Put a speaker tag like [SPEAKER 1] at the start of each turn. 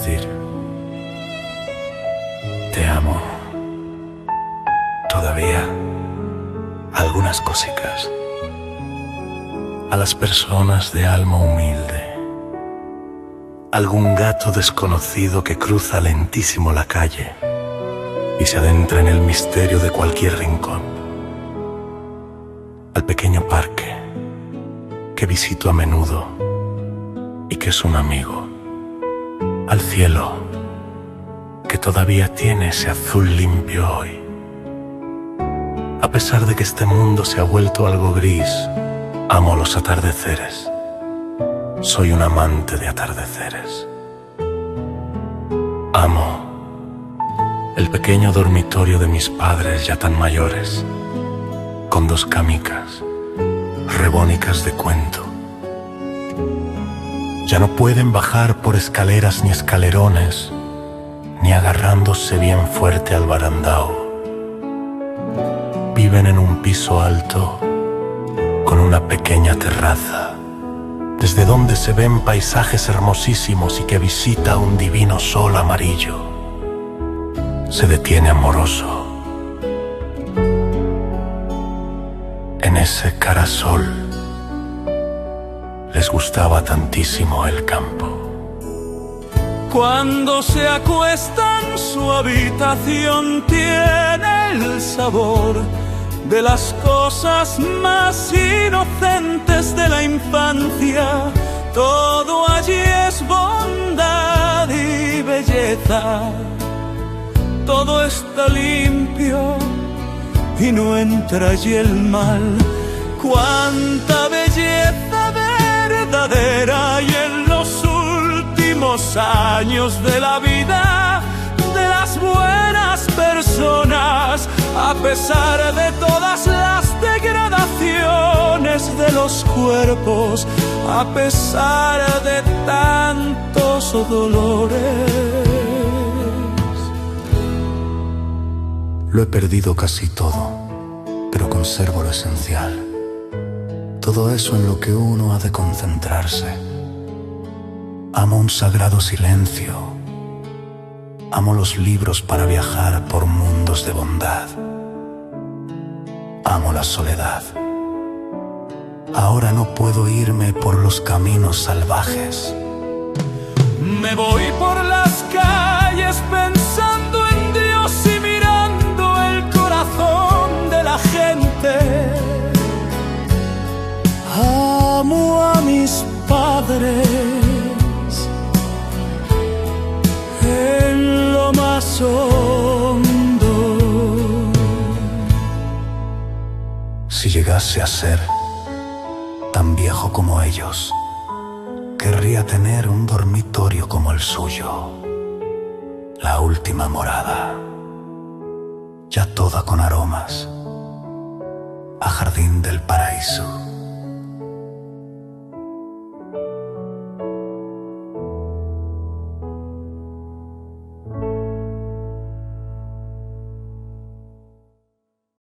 [SPEAKER 1] decir: te amo. Todavía algunas cositas. A las personas de alma humilde. Algún gato desconocido que cruza lentísimo la calle y se adentra en el misterio de cualquier rincón. Al pequeño parque que visito a menudo y que es un amigo. Al cielo que todavía tiene ese azul limpio hoy. A pesar de que este mundo se ha vuelto algo gris, amo los atardeceres. Soy un amante de atardeceres. Amo el pequeño dormitorio de mis padres ya tan mayores, con 2 camicas, rebónicas de cuento. Ya no pueden bajar por escaleras ni escalerones, ni agarrándose bien fuerte al barandao. Viven en un piso alto, con una pequeña terraza, desde donde se ven paisajes hermosísimos y que visita un divino sol amarillo. Se detiene amoroso en ese carasol. Les gustaba tantísimo el campo.
[SPEAKER 2] Cuando se acuestan, su habitación tiene el sabor de las cosas más inocentes de la infancia. Todo allí es bondad y belleza. Todo está limpio y no entra allí el mal. Cuánta belleza verdadera hay en los últimos años de la vida de las buenas personas, a pesar de todas las degradaciones de los cuerpos, a pesar de tantos dolores.
[SPEAKER 1] Lo he perdido casi todo, pero conservo lo esencial. Todo eso en lo que uno ha de concentrarse. Amo un sagrado silencio. Amo los libros para viajar por mundos de bondad. Amo la soledad. Ahora no puedo irme por los caminos salvajes.
[SPEAKER 2] Me voy por las calles pensando en Dios y mirando el corazón de la gente. Amo a mis padres en lo más hondo.
[SPEAKER 1] Si llegase a ser tan viejo como ellos, querría tener un dormitorio como el suyo, la última morada, ya toda con aromas a jardín del paraíso.